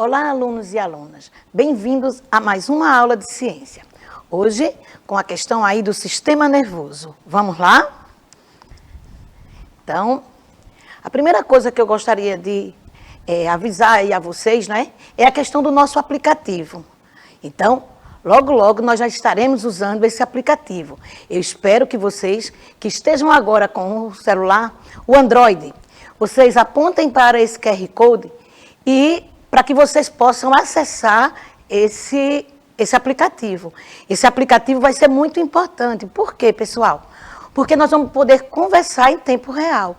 Olá, alunos e alunas. Bem-vindos a mais uma aula de ciência. Hoje, com a questão aí do sistema nervoso. Vamos lá? Então, a primeira coisa que eu gostaria de avisar aí a vocês, né, é a questão do nosso aplicativo. Então, logo, logo nós já estaremos usando esse aplicativo. Eu espero que vocês que estejam agora com o celular, o Android, vocês apontem para esse QR Code e para que vocês possam acessar esse aplicativo. Esse aplicativo vai ser muito importante. Por quê, pessoal? Porque nós vamos poder conversar em tempo real,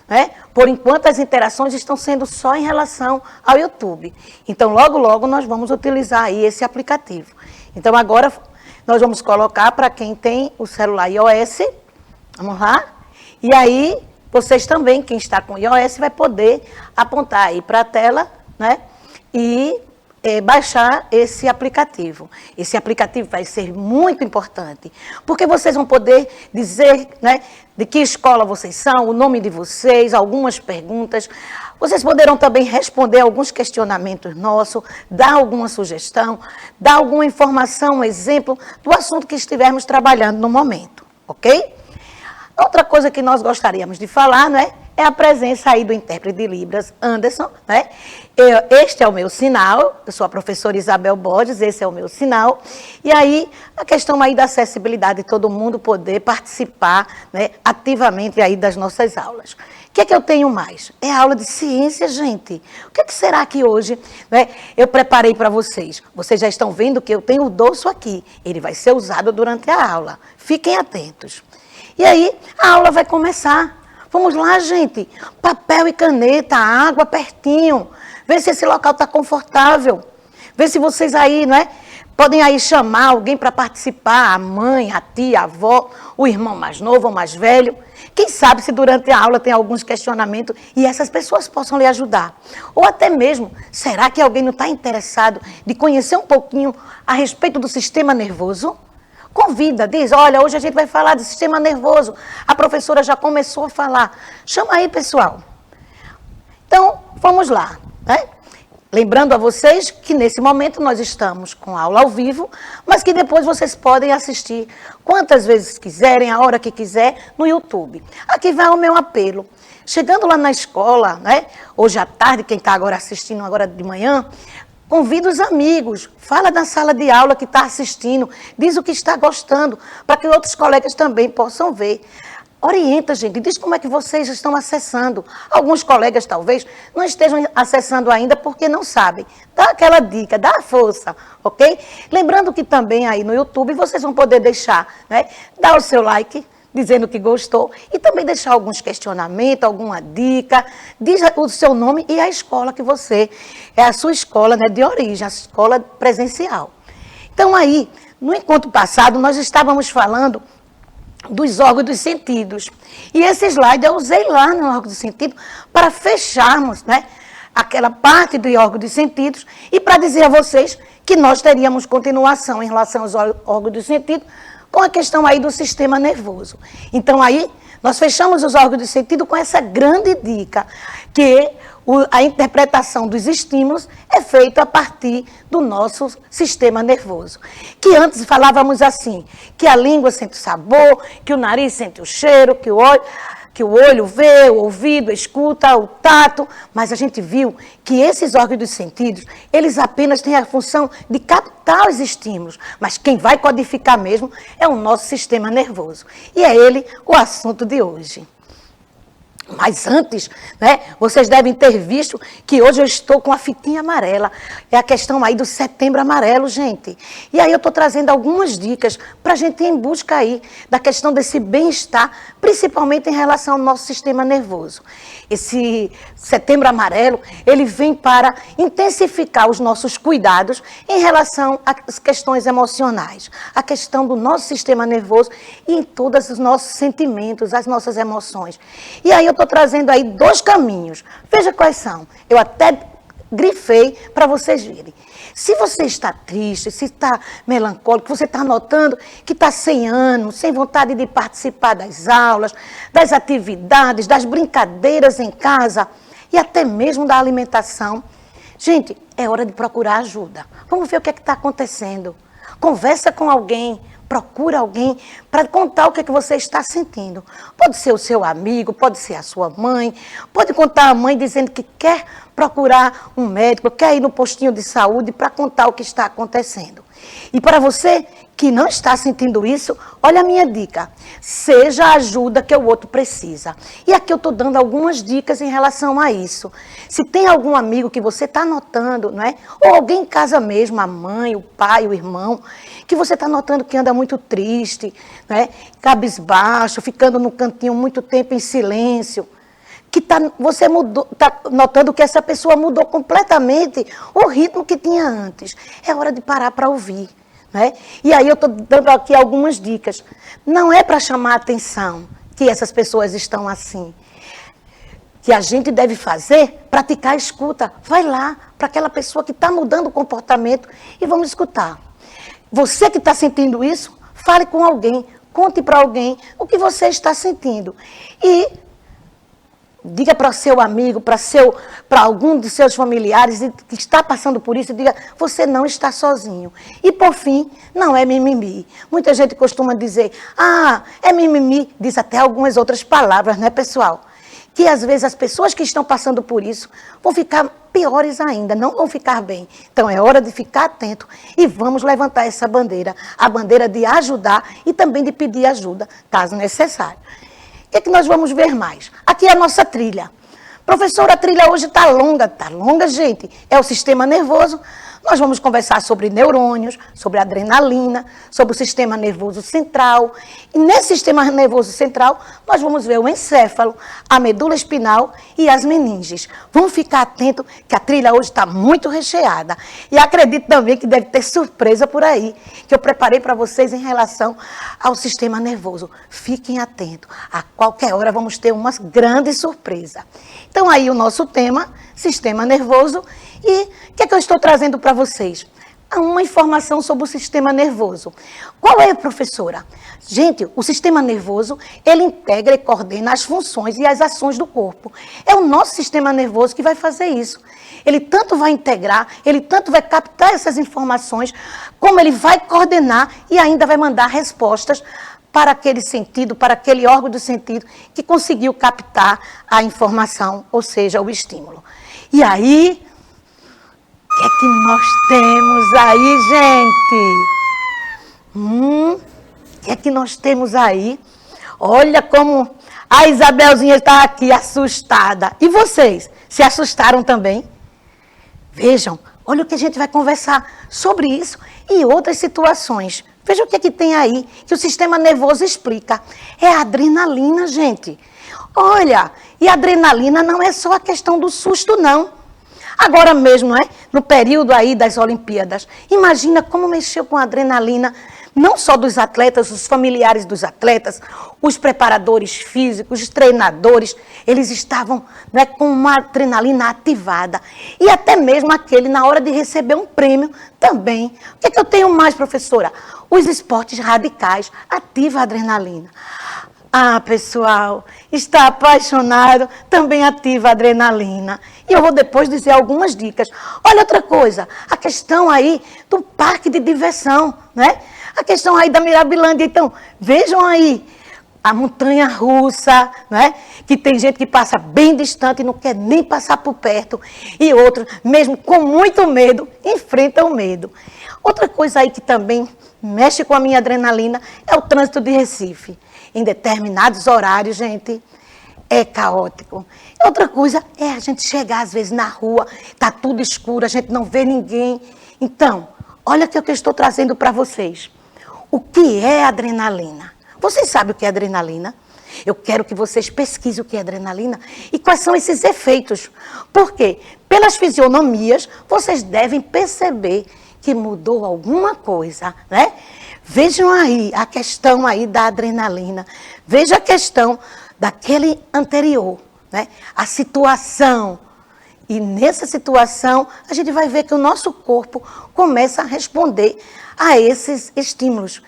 né? Por enquanto, as interações estão sendo só em relação ao YouTube. Então, logo, logo, nós vamos utilizar aí esse aplicativo. Então, agora, nós vamos colocar para quem tem o celular iOS. Vamos lá? E aí, vocês também, quem está com iOS, vai poder apontar aí para a tela, né? E baixar esse aplicativo. Esse aplicativo vai ser muito importante, porque vocês vão poder dizer, né, de que escola vocês são, o nome de vocês, algumas perguntas. Vocês poderão também responder alguns questionamentos nossos, dar alguma sugestão, dar alguma informação, um exemplo do assunto que estivermos trabalhando no momento, ok? Outra coisa que nós gostaríamos de falar, né, é a presença aí do intérprete de Libras, Anderson, né? Este é o meu sinal, eu sou a professora Isabel Borges, esse é o meu sinal. E aí, a questão aí da acessibilidade, de todo mundo poder participar, né, ativamente aí das nossas aulas. O que é que eu tenho mais? É a aula de ciência, gente. O que é que será que hoje, né, eu preparei para vocês? Vocês já estão vendo que eu tenho o dorso aqui, ele vai ser usado durante a aula. Fiquem atentos. E aí, a aula vai começar. Vamos lá, gente. Papel e caneta, água pertinho. Vê se esse local está confortável. Vê se vocês aí, né, podem aí chamar alguém para participar. A mãe, a tia, a avó, o irmão mais novo ou mais velho. Quem sabe se durante a aula tem alguns questionamentos e essas pessoas possam lhe ajudar. Ou até mesmo, será que alguém não está interessado de conhecer um pouquinho a respeito do sistema nervoso? Convida, diz, olha, hoje a gente vai falar do sistema nervoso. A professora já começou a falar. Chama aí, pessoal. Então, vamos lá, né? Lembrando a vocês que nesse momento nós estamos com aula ao vivo, mas que depois vocês podem assistir quantas vezes quiserem, a hora que quiser, no YouTube. Aqui vai o meu apelo. Chegando lá na escola, né? Hoje à tarde, quem está agora assistindo agora de manhã, convida os amigos, fala na sala de aula que está assistindo, diz o que está gostando, para que outros colegas também possam ver. Orienta, gente, diz como é que vocês estão acessando. Alguns colegas, talvez, não estejam acessando ainda porque não sabem. Dá aquela dica, dá a força, ok? Lembrando que também aí no YouTube vocês vão poder deixar, né? Dar o seu like, dizendo que gostou, e também deixar alguns questionamentos, alguma dica, diz o seu nome e a escola que você, é a sua escola, né, de origem, a escola presencial. Então aí, no encontro passado, nós estávamos falando dos órgãos dos sentidos, e esse slide eu usei lá no órgão dos sentidos para fecharmos, né, aquela parte do órgão dos sentidos, e para dizer a vocês que nós teríamos continuação em relação aos órgãos dos sentidos, com a questão aí do sistema nervoso. Então, aí, nós fechamos os órgãos de sentido com essa grande dica, que a interpretação dos estímulos é feita a partir do nosso sistema nervoso. Que antes falávamos assim, que a língua sente o sabor, que o nariz sente o cheiro, que o olho vê, o ouvido escuta, o tato, mas a gente viu que esses órgãos dos sentidos, eles apenas têm a função de captar os estímulos, mas quem vai codificar mesmo é o nosso sistema nervoso. E é ele o assunto de hoje. Mas antes, né, vocês devem ter visto que hoje eu estou com a fitinha amarela. É a questão aí do Setembro Amarelo, gente. E aí eu estou trazendo algumas dicas para a gente ir em busca aí da questão desse bem-estar, principalmente em relação ao nosso sistema nervoso. Esse Setembro Amarelo, ele vem para intensificar os nossos cuidados em relação às questões emocionais, a questão do nosso sistema nervoso e em todos os nossos sentimentos, as nossas emoções. E aí eu estou trazendo aí 2 caminhos. Veja quais são. Eu até grifei para vocês verem. Se você está triste, se está melancólico, você está notando que está sem ânimo, sem vontade de participar das aulas, das atividades, das brincadeiras em casa e até mesmo da alimentação, Gente, é hora de procurar ajuda. Vamos ver o que é que está acontecendo. Conversa com alguém, procura alguém para contar o que é que você está sentindo. Pode ser o seu amigo, pode ser a sua mãe, pode contar a mãe dizendo que quer procurar um médico, quer ir no postinho de saúde para contar o que está acontecendo. E para você que não está sentindo isso, olha a minha dica. Seja a ajuda que o outro precisa. E aqui eu estou dando algumas dicas em relação a isso. Se tem algum amigo que você está notando, não é? Ou alguém em casa mesmo, a mãe, o pai, o irmão, que você está notando que anda muito triste, não é? Cabisbaixo, ficando no cantinho muito tempo em silêncio, que você está notando que essa pessoa mudou completamente o ritmo que tinha antes. É hora de parar para ouvir. Né? E aí eu estou dando aqui algumas dicas. Não é para chamar a atenção que essas pessoas estão assim. Que a gente deve fazer, praticar a escuta. Vai lá para aquela pessoa que está mudando o comportamento e vamos escutar. Você que está sentindo isso, fale com alguém, conte para alguém o que você está sentindo. E diga para o seu amigo, para algum de seus familiares que está passando por isso, diga, você não está sozinho. E por fim, não é mimimi. Muita gente costuma dizer, é mimimi, diz até algumas outras palavras, né, pessoal? Que às vezes as pessoas que estão passando por isso vão ficar piores ainda, não vão ficar bem. Então é hora de ficar atento e vamos levantar essa bandeira, a bandeira de ajudar e também de pedir ajuda, caso necessário. O que é que nós vamos ver mais? Aqui é a nossa trilha. Professora, a trilha hoje está longa, gente. É o sistema nervoso. Nós vamos conversar sobre neurônios, sobre adrenalina, sobre o sistema nervoso central. E nesse sistema nervoso central, nós vamos ver o encéfalo, a medula espinal e as meninges. Vamos ficar atento que a trilha hoje está muito recheada. E acredito também que deve ter surpresa por aí, que eu preparei para vocês em relação ao sistema nervoso. Fiquem atentos. A qualquer hora vamos ter uma grande surpresa. Então aí o nosso tema, sistema nervoso. E o que é que eu estou trazendo para vocês? Uma informação sobre o sistema nervoso. Qual é, professora? Gente, o sistema nervoso, ele integra e coordena as funções e as ações do corpo. É o nosso sistema nervoso que vai fazer isso. Ele tanto vai integrar, ele tanto vai captar essas informações, como ele vai coordenar e ainda vai mandar respostas para aquele sentido, para aquele órgão do sentido que conseguiu captar a informação, ou seja, o estímulo. E aí, o que é que nós temos aí, gente? O que é que nós temos aí? Olha como a Isabelzinha está aqui assustada. E vocês, se assustaram também? Vejam, olha o que a gente vai conversar sobre isso e outras situações. Veja o que é que tem aí, que o sistema nervoso explica. É a adrenalina, gente. Olha, e a adrenalina não é só a questão do susto, não. Agora mesmo, não é? No período aí das Olimpíadas, imagina como mexeu com a adrenalina, não só dos atletas, os familiares dos atletas, os preparadores físicos, os treinadores, eles estavam, não é, com uma adrenalina ativada. E até mesmo aquele, na hora de receber um prêmio, também. O que é que eu tenho mais, professora? Os esportes radicais ativam a adrenalina. Pessoal, está apaixonado, também ativa a adrenalina. E eu vou depois dizer algumas dicas. Olha outra coisa, a questão aí do parque de diversão, né? A questão aí da Mirabilândia. Então, vejam aí, a montanha-russa, né? Que tem gente que passa bem distante e não quer nem passar por perto. E outros, mesmo com muito medo, enfrentam o medo. Outra coisa aí que também mexe com a minha adrenalina é o trânsito de Recife. Em determinados horários, gente, é caótico. Outra coisa é a gente chegar, às vezes, na rua, está tudo escuro, a gente não vê ninguém. Então, olha o que eu estou trazendo para vocês. O que é adrenalina? Vocês sabem o que é adrenalina? Eu quero que vocês pesquisem o que é adrenalina e quais são esses efeitos. Por quê? Pelas fisionomias, vocês devem perceber que mudou alguma coisa, né? Vejam aí a questão aí da adrenalina. Veja a questão daquele anterior, né? A situação. E nessa situação, a gente vai ver que o nosso corpo começa a responder a esses estímulos.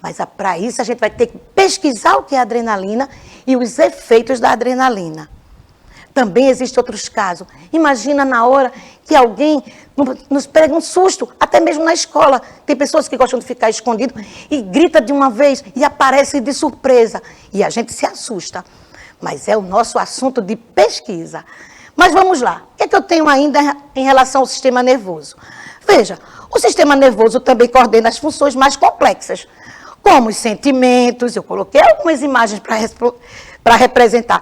Mas para isso, a gente vai ter que pesquisar o que é adrenalina e os efeitos da adrenalina. também existem outros casos. Imagina na hora que alguém nos pega um susto, até mesmo na escola. Tem pessoas que gostam de ficar escondido e grita de uma vez e aparece de surpresa. E a gente se assusta. Mas é o nosso assunto de pesquisa. Mas vamos lá. O que é que eu tenho ainda em relação ao sistema nervoso? Veja, o sistema nervoso também coordena as funções mais complexas, como os sentimentos, eu coloquei algumas imagens para representar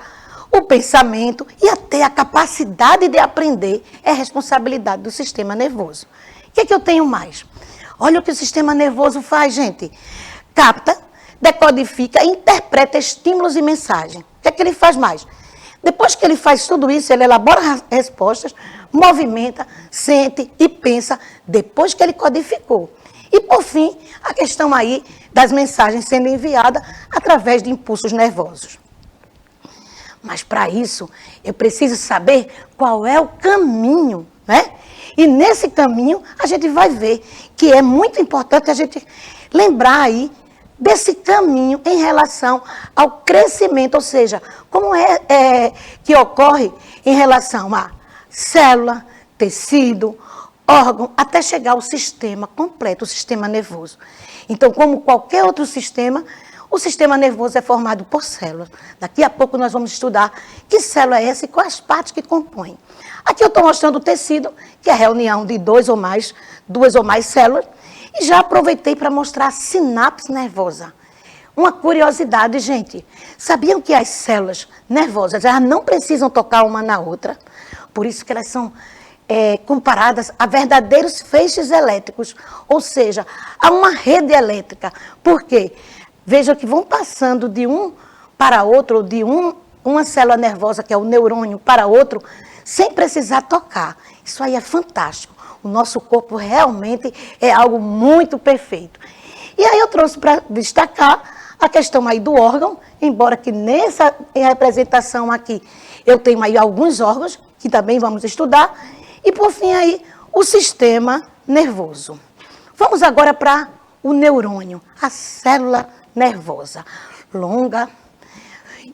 o pensamento e até a capacidade de aprender é responsabilidade do sistema nervoso. O que é que eu tenho mais? Olha o que o sistema nervoso faz, gente. Capta, decodifica e interpreta estímulos e mensagens. O que é que ele faz mais? Depois que ele faz tudo isso, ele elabora respostas, movimenta, sente e pensa depois que ele codificou. E, por fim, a questão aí das mensagens sendo enviadas através de impulsos nervosos. Mas, para isso, eu preciso saber qual é o caminho, né? E, nesse caminho, a gente vai ver que é muito importante a gente lembrar aí desse caminho em relação ao crescimento, ou seja, como que ocorre em relação a célula, tecido, órgão, até chegar ao sistema completo, o sistema nervoso. Então, como qualquer outro sistema, o sistema nervoso é formado por células. Daqui a pouco nós vamos estudar que célula é essa e quais partes que compõem. Aqui eu estou mostrando o tecido, que é a reunião de duas ou mais células, e já aproveitei para mostrar a sinapse nervosa. Uma curiosidade, gente. Sabiam que as células nervosas já não precisam tocar uma na outra? Por isso que elas são comparadas a verdadeiros feixes elétricos. Ou seja, a uma rede elétrica. Por quê? Veja que vão passando de um para outro, de uma célula nervosa, que é o neurônio, para outro, sem precisar tocar. Isso aí é fantástico. O nosso corpo realmente é algo muito perfeito. E aí eu trouxe para destacar a questão aí do órgão, embora que nessa representação aqui eu tenho aí alguns órgãos, que também vamos estudar, e por fim aí o sistema nervoso. Vamos agora para o neurônio, a célula nervosa, longa,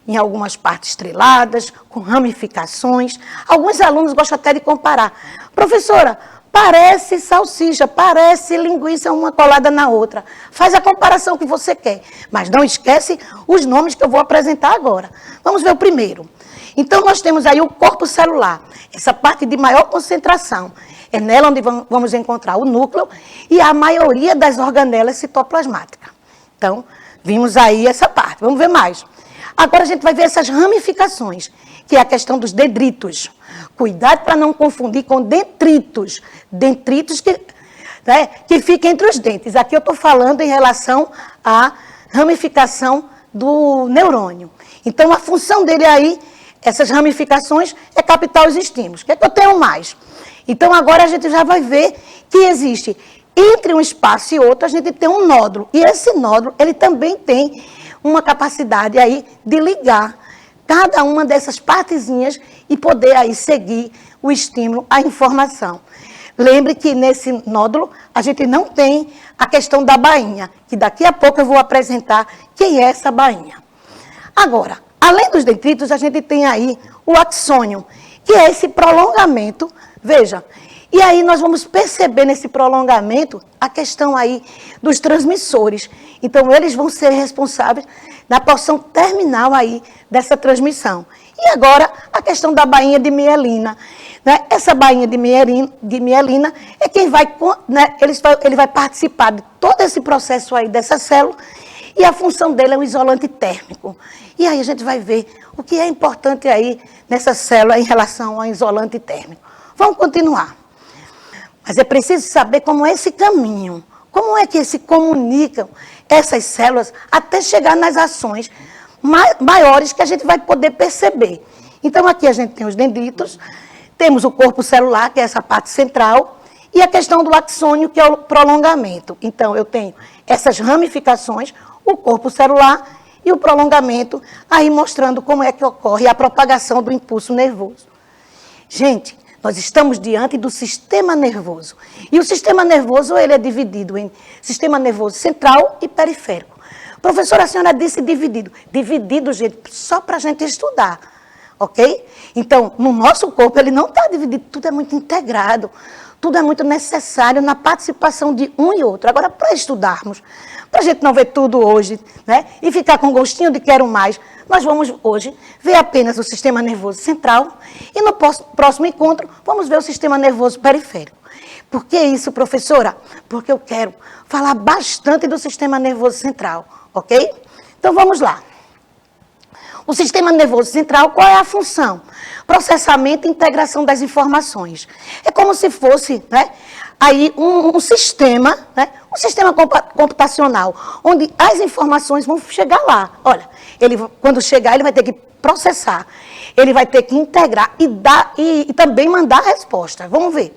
em algumas partes estreladas, com ramificações. Alguns alunos gostam até de comparar. Professora, parece salsicha, parece linguiça uma colada na outra. Faz a comparação que você quer, mas não esquece os nomes que eu vou apresentar agora. Vamos ver o primeiro. Então, nós temos aí o corpo celular, essa parte de maior concentração. É nela onde vamos encontrar o núcleo e a maioria das organelas citoplasmáticas. Então, vimos aí essa parte. Vamos ver mais. Agora a gente vai ver essas ramificações, que é a questão dos dendritos. Cuidado para não confundir com detritos. Detritos que ficam entre os dentes. Aqui eu estou falando em relação à ramificação do neurônio. Então, a função dele aí, essas ramificações, é captar os estímulos. O que é que eu tenho mais? Então, agora a gente já vai ver que existe, entre um espaço e outro, a gente tem um nódulo. E esse nódulo, ele também tem uma capacidade aí de ligar cada uma dessas partezinhas e poder aí seguir o estímulo, a informação. Lembre que nesse nódulo a gente não tem a questão da bainha, que daqui a pouco eu vou apresentar quem é essa bainha. Agora, além dos detritos, a gente tem aí o axônio, que é esse prolongamento, veja, e aí nós vamos perceber nesse prolongamento a questão aí dos transmissores. Então, eles vão ser responsáveis na porção terminal aí dessa transmissão. E agora, a questão da bainha de mielina. Né? Essa bainha de mielina é quem vai, né, ele vai participar de todo esse processo aí dessa célula e a função dele é um isolante térmico. E aí a gente vai ver o que é importante aí nessa célula em relação ao isolante térmico. Vamos continuar. Mas é preciso saber como é esse caminho, como é que se comunicam essas células até chegar nas ações maiores que a gente vai poder perceber. Então, aqui a gente tem os dendritos, temos o corpo celular, que é essa parte central, e a questão do axônio, que é o prolongamento. Então, eu tenho essas ramificações, o corpo celular e o prolongamento, aí mostrando como é que ocorre a propagação do impulso nervoso. Gente, nós estamos diante do sistema nervoso. E o sistema nervoso, ele é dividido em sistema nervoso central e periférico. Professora, a senhora disse dividido. Dividido, gente, só para a gente estudar. ok? Então, no nosso corpo, ele não está dividido, tudo é muito integrado, tudo é muito necessário na participação de um e outro. Agora, para estudarmos, para a gente não ver tudo hoje, né, e ficar com gostinho de quero mais, nós vamos hoje ver apenas o sistema nervoso central e no próximo encontro vamos ver o sistema nervoso periférico. Por que isso, professora? Porque eu quero falar bastante do sistema nervoso central, ok? Então, vamos lá. O sistema nervoso central, qual é a função? Processamento e integração das informações. É como se fosse, né, aí um sistema, né, um sistema computacional, onde as informações vão chegar lá. Olha, quando chegar, ele vai ter que processar, ele vai ter que integrar e também mandar a resposta. Vamos ver.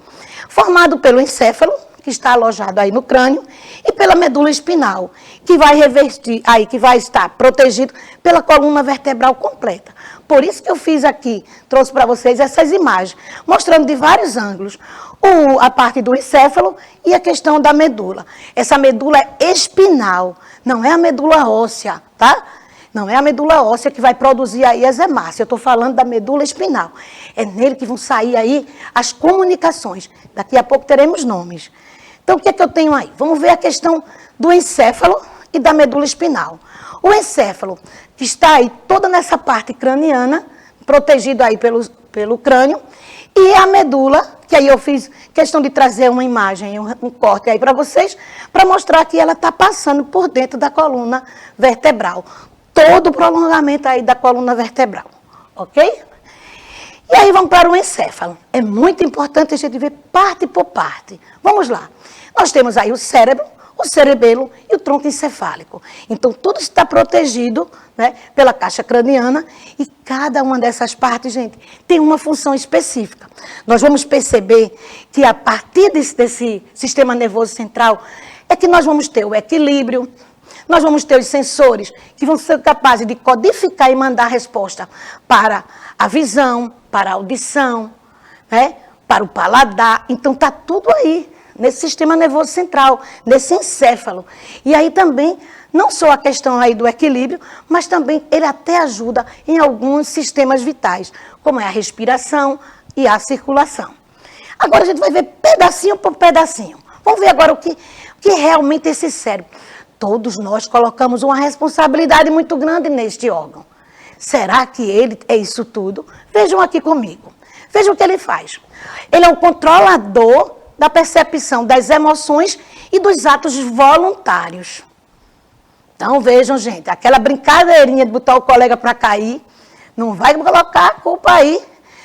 Formado pelo encéfalo, que está alojado aí no crânio, e pela medula espinal, que vai revestir aí, que vai estar protegido pela coluna vertebral completa. Por isso que eu fiz aqui, trouxe para vocês essas imagens, mostrando de vários ângulos a parte do encéfalo e a questão da medula. Essa medula é espinal, não é a medula óssea, tá? Não é a medula óssea que vai produzir aí as hemácias. Eu estou falando da medula espinal. É nele que vão sair aí as comunicações. Daqui a pouco teremos nomes. Então, o que é que eu tenho aí? Vamos ver a questão do encéfalo e da medula espinal. O encéfalo, que está aí toda nessa parte craniana, protegido aí pelo crânio, e a medula, que aí eu fiz questão de trazer uma imagem, um corte aí para vocês, para mostrar que ela está passando por dentro da coluna vertebral. Todo o prolongamento aí da coluna vertebral, ok? E aí vamos para o encéfalo. É muito importante a gente ver parte por parte. Vamos lá. Nós temos aí o cérebro, o cerebelo e o tronco encefálico. Então, tudo está protegido, né, pela caixa craniana e cada uma dessas partes, gente, tem uma função específica. Nós vamos perceber que a partir desse sistema nervoso central é que nós vamos ter o equilíbrio, nós vamos ter os sensores que vão ser capazes de codificar e mandar resposta para a visão, para a audição, né, para o paladar. Então, está tudo aí, nesse sistema nervoso central, nesse encéfalo. E aí também, não só a questão aí do equilíbrio, mas também ele até ajuda em alguns sistemas vitais, como é a respiração e a circulação. Agora a gente vai ver pedacinho por pedacinho. Vamos ver agora o que realmente é esse cérebro. Todos nós colocamos uma responsabilidade muito grande neste órgão. Será que ele é isso tudo? Vejam aqui comigo. Vejam o que ele faz. Ele é o controlador da percepção das emoções e dos atos voluntários. Então, vejam, gente, aquela brincadeirinha de botar o colega para cair, não vai colocar a culpa aí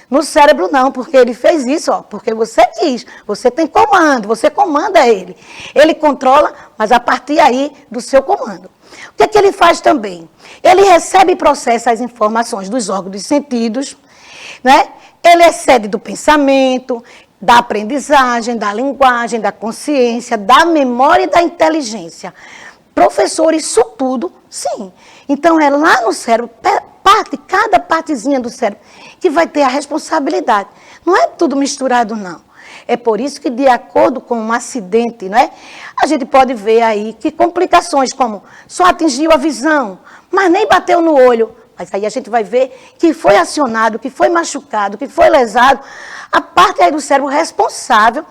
no cérebro, não, porque ele fez isso, ó, porque você quis, você tem comando, você comanda ele. Ele controla, mas a partir aí do seu comando. O que é que ele faz também? Ele recebe e processa as informações dos órgãos dos sentidos, né? Ele é sede do pensamento, da aprendizagem, da linguagem, da consciência, da memória e da inteligência. Professor, isso tudo, sim. Então, é lá no cérebro, cada partezinha do cérebro, que vai ter a responsabilidade. Não é tudo misturado, não. É por isso que, de acordo com um acidente, né, a gente pode ver aí que complicações como só atingiu a visão, mas nem bateu no olho. Mas aí a gente vai ver que foi acionado, que foi machucado, que foi lesado, a parte aí do cérebro responsável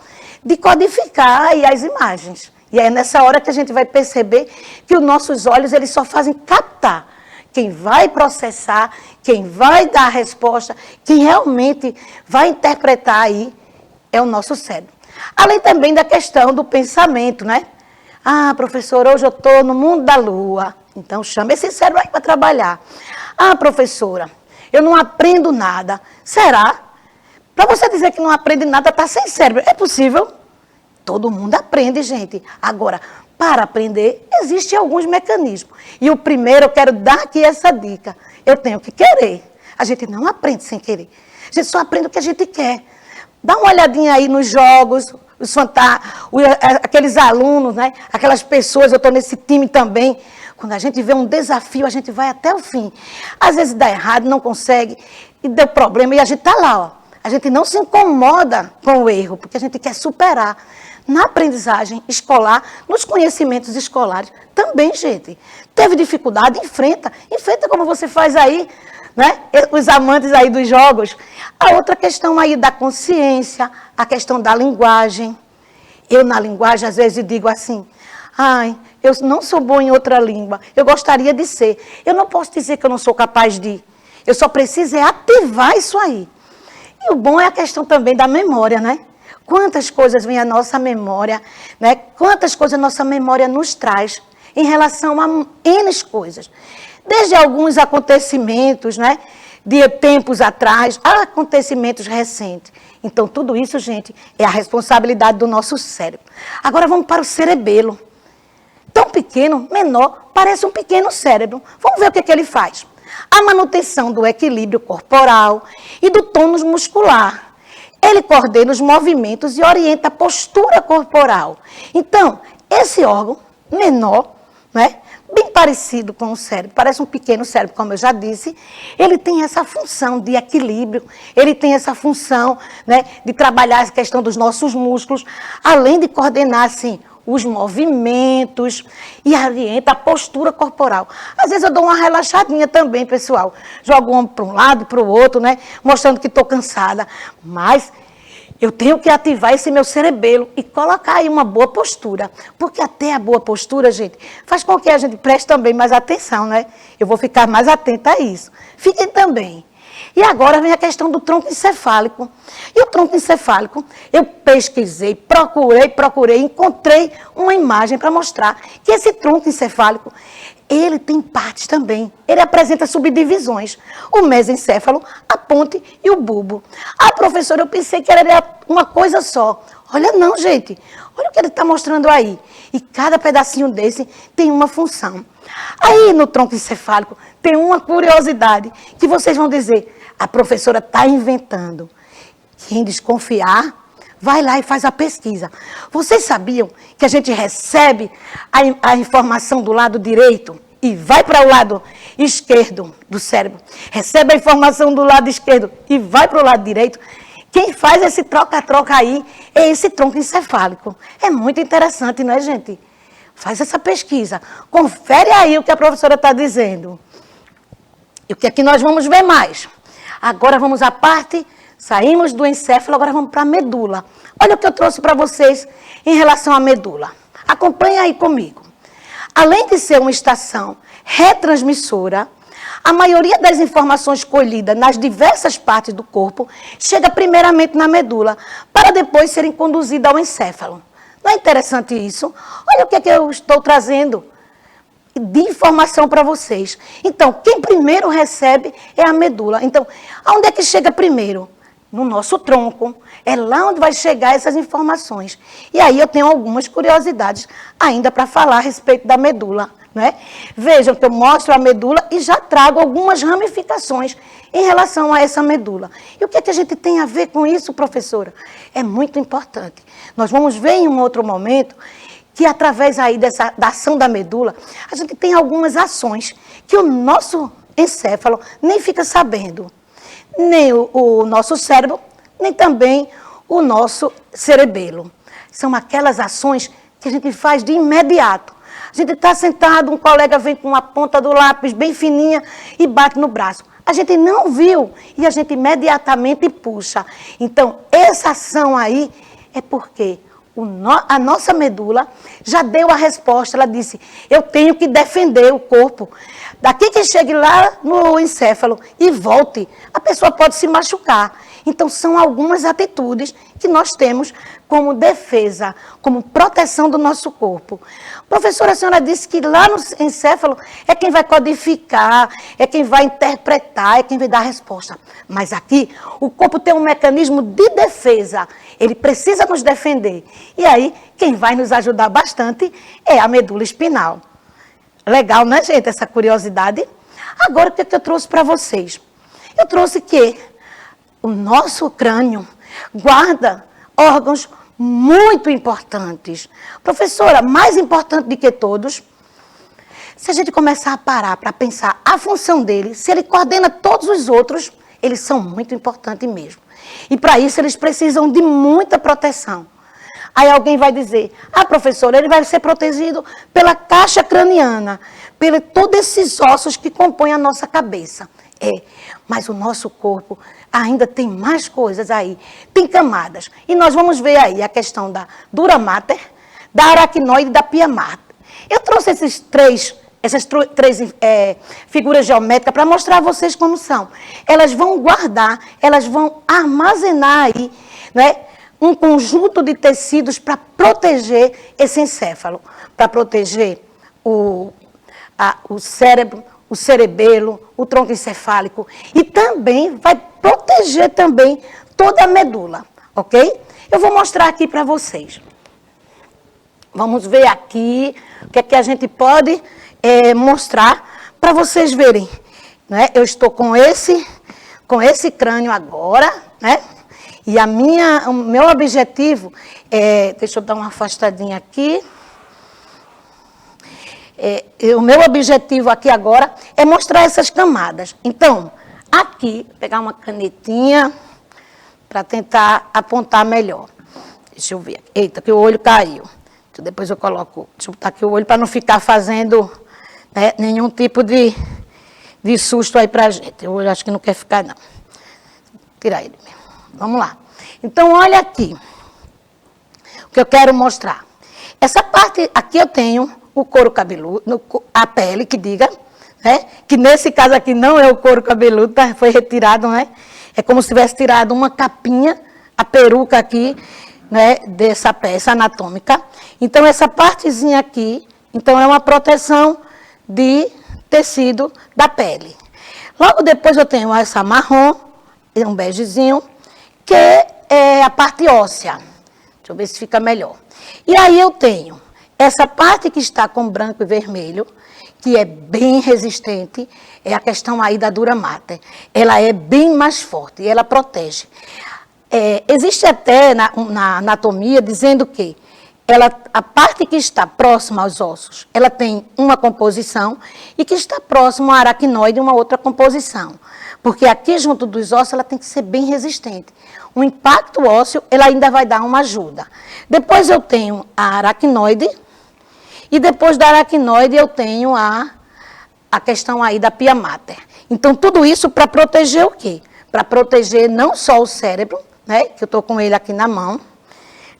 de codificar aí as imagens. E é nessa hora que a gente vai perceber que os nossos olhos eles só fazem captar. Quem vai processar, quem vai dar a resposta, quem realmente vai interpretar aí é o nosso cérebro. Além também da questão do pensamento, né? Ah, professor, hoje eu estou no mundo da lua. Então, chama esse cérebro aí para trabalhar. Ah, professora, eu não aprendo nada. Será? Para você dizer que não aprende nada, está sem cérebro. É possível? Todo mundo aprende, gente. Agora, para aprender, existem alguns mecanismos. E o primeiro, eu quero dar aqui essa dica. Eu tenho que querer. A gente não aprende sem querer. A gente só aprende o que a gente quer. Dá uma olhadinha aí nos jogos, aqueles alunos, né? Aquelas pessoas, eu estou nesse time também. Quando a gente vê um desafio, a gente vai até o fim. Às vezes dá errado, não consegue, e deu problema, e a gente está lá, ó. A gente não se incomoda com o erro, porque a gente quer superar. Na aprendizagem escolar, nos conhecimentos escolares, também, gente. Teve dificuldade, enfrenta como você faz aí né? Os amantes aí dos jogos. A outra questão aí da consciência, a questão da linguagem. Eu, na linguagem, às vezes digo assim, ai, eu não sou boa em outra língua, eu gostaria de ser. Eu não posso dizer que eu não sou capaz de. Eu só preciso é ativar isso aí. E o bom é a questão também da memória, né? Quantas coisas vêm à nossa memória, né? Quantas coisas a nossa memória nos traz em relação a N coisas. Desde alguns acontecimentos, né? De tempos atrás, a acontecimentos recentes. Então, tudo isso, gente, é a responsabilidade do nosso cérebro. Agora vamos para o cerebelo. Tão pequeno, menor, parece um pequeno cérebro. Vamos ver o que ele faz. A manutenção do equilíbrio corporal e do tônus muscular. Ele coordena os movimentos e orienta a postura corporal. Então, esse órgão menor, né, bem parecido com o cérebro, parece um pequeno cérebro, como eu já disse, ele tem essa função de equilíbrio, ele tem essa função, né, de trabalhar a questão dos nossos músculos, além de coordenar, assim, os movimentos e orienta a postura corporal. Às vezes eu dou uma relaxadinha também, pessoal. Jogo o ombro para um lado, para o outro, né? Mostrando que estou cansada. Mas eu tenho que ativar esse meu cerebelo e colocar aí uma boa postura. Porque até a boa postura, gente, faz com que a gente preste também mais atenção, né? Eu vou ficar mais atenta a isso. Fiquem também. E agora vem a questão do tronco encefálico. E o tronco encefálico, eu pesquisei, procurei, encontrei uma imagem para mostrar que esse tronco encefálico, ele tem partes também. Ele apresenta subdivisões. O mesencéfalo, a ponte e o bulbo. Ah, professora, eu pensei que era uma coisa só. Olha não, gente. Olha o que ele está mostrando aí. E cada pedacinho desse tem uma função. Aí no tronco encefálico tem uma curiosidade que vocês vão dizer, a professora está inventando. Quem desconfiar, vai lá e faz a pesquisa. Vocês sabiam que a gente recebe a informação do lado direito e vai para o lado esquerdo do cérebro? Recebe a informação do lado esquerdo e vai para o lado direito? Quem faz esse troca-troca aí é esse tronco encefálico. É muito interessante, não é, gente? Faz essa pesquisa. Confere aí o que a professora está dizendo. E o que é que nós vamos ver mais? Agora vamos à parte, saímos do encéfalo, agora vamos para a medula. Olha o que eu trouxe para vocês em relação à medula. Acompanhe aí comigo. Além de ser uma estação retransmissora, a maioria das informações colhidas nas diversas partes do corpo chega primeiramente na medula, para depois serem conduzidas ao encéfalo. Não é interessante isso? Olha o que é que eu estou trazendo de informação para vocês. Então, quem primeiro recebe é a medula. Então, aonde é que chega primeiro? No nosso tronco. É lá onde vai chegar essas informações. E aí eu tenho algumas curiosidades ainda para falar a respeito da medula. Né? Vejam que eu mostro a medula e já trago algumas ramificações em relação a essa medula. E o que é que a gente tem a ver com isso, professora? É muito importante. Nós vamos ver em um outro momento que através aí da ação da medula, a gente tem algumas ações que o nosso encéfalo nem fica sabendo. Nem o nosso cérebro, nem também o nosso cerebelo. São aquelas ações que a gente faz de imediato. A gente está sentado, um colega vem com a ponta do lápis bem fininha e bate no braço. A gente não viu e a gente imediatamente puxa. Então, essa ação aí é porque a nossa medula já deu a resposta. Ela disse, eu tenho que defender o corpo. Daqui que chegue lá no encéfalo e volte, a pessoa pode se machucar. Então, são algumas atitudes que nós temos como defesa, como proteção do nosso corpo. Professora, a senhora disse que lá no encéfalo é quem vai codificar, é quem vai interpretar, é quem vai dar a resposta. Mas aqui, o corpo tem um mecanismo de defesa. Ele precisa nos defender. E aí, quem vai nos ajudar bastante é a medula espinal. Legal, né, gente, essa curiosidade? Agora, o que eu trouxe para vocês? Eu trouxe que o nosso crânio guarda órgãos muito importantes. Professora, mais importante do que todos, se a gente começar a parar para pensar a função dele, se ele coordena todos os outros, eles são muito importantes mesmo. E para isso eles precisam de muita proteção. Aí alguém vai dizer, professora, ele vai ser protegido pela caixa craniana, por todos esses ossos que compõem a nossa cabeça. Mas o nosso corpo ainda tem mais coisas aí, tem camadas. E nós vamos ver aí a questão da dura mater, da aracnoide e da pia mater. Eu trouxe essas três figuras geométricas para mostrar a vocês como são. Elas vão guardar, elas vão armazenar aí, né, um conjunto de tecidos para proteger esse encéfalo, para proteger o cérebro, o cerebelo, o tronco encefálico, e também vai proteger também toda a medula, ok? Eu vou mostrar aqui para vocês. Vamos ver aqui o que é que a gente pode mostrar para vocês verem, né? Eu estou com esse crânio agora, né? E o meu objetivo deixa eu dar uma afastadinha aqui. O meu objetivo aqui agora é mostrar essas camadas. Então, aqui, vou pegar uma canetinha para tentar apontar melhor. Deixa eu ver. Eita, que o olho caiu. Depois eu coloco, deixa eu botar aqui o olho para não ficar fazendo, né, nenhum tipo de susto aí para a gente. O olho acho que não quer ficar, não. Vou tirar ele mesmo. Vamos lá. Então, olha aqui o que eu quero mostrar. Essa parte aqui eu tenho o couro cabeludo, a pele, que diga, né? Que nesse caso aqui não é o couro cabeludo, tá? Foi retirado, né? É como se tivesse tirado uma capinha, a peruca aqui, né? Dessa peça anatômica. Então, essa partezinha aqui, então é uma proteção de tecido da pele. Logo depois eu tenho essa marrom, um begezinho, que é a parte óssea. Deixa eu ver se fica melhor. E aí eu tenho essa parte que está com branco e vermelho, que é bem resistente, é a questão aí da dura mater. Ela é bem mais forte e ela protege. Existe até na anatomia dizendo que a parte que está próxima aos ossos, ela tem uma composição e que está próxima à aracnoide uma outra composição. Porque aqui junto dos ossos ela tem que ser bem resistente. O impacto ósseo ela ainda vai dar uma ajuda. Depois eu tenho a aracnoide. E depois da aracnoide eu tenho a questão aí da pia mater. Então, tudo isso para proteger o quê? Para proteger não só o cérebro, né, que eu estou com ele aqui na mão,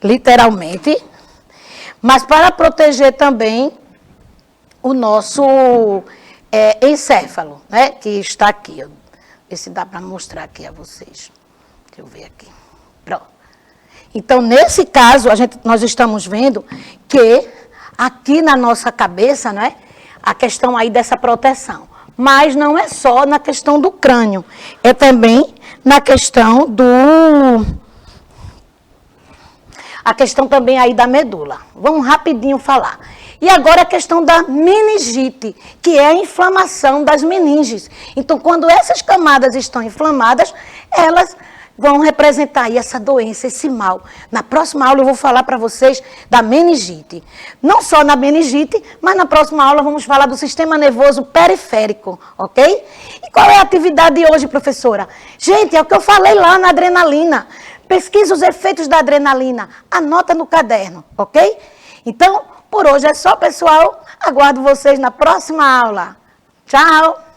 literalmente, mas para proteger também o nosso encéfalo, né, que está aqui. Ver se dá para mostrar aqui a vocês. Deixa eu ver aqui. Pronto. Então, nesse caso, nós estamos vendo que aqui na nossa cabeça, né, a questão aí dessa proteção. Mas não é só na questão do crânio, é também na questão a questão também aí da medula. Vamos rapidinho falar. E agora a questão da meningite, que é a inflamação das meninges. Então, quando essas camadas estão inflamadas, elas vão representar aí essa doença, esse mal. Na próxima aula eu vou falar para vocês da meningite. Não só na meningite, mas na próxima aula vamos falar do sistema nervoso periférico, ok? E qual é a atividade de hoje, professora? Gente, é o que eu falei lá na adrenalina. Pesquisa os efeitos da adrenalina. Anota no caderno, ok? Então, por hoje é só, pessoal. Aguardo vocês na próxima aula. Tchau!